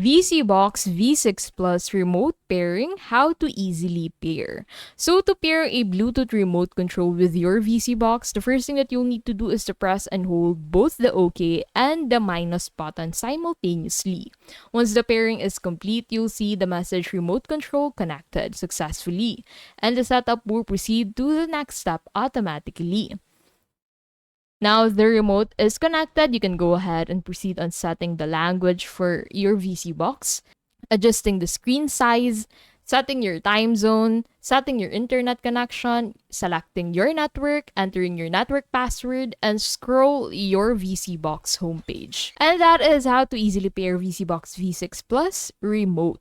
VSeeBox V6 Plus remote pairing, how to easily pair. So to pair a Bluetooth remote control with your VSeeBox, the first thing that you'll need to do is to press and hold both the OK and the minus button simultaneously. Once the pairing is complete, you'll see the message remote control connected successfully, and the setup will proceed to the next step automatically. Now the remote is connected, you can go ahead and proceed on setting the language for your VSeeBox, adjusting the screen size, setting your time zone, setting your internet connection, selecting your network, entering your network password, and scroll your VSeeBox homepage. And that is how to easily pair VSeeBox V6 Plus remote.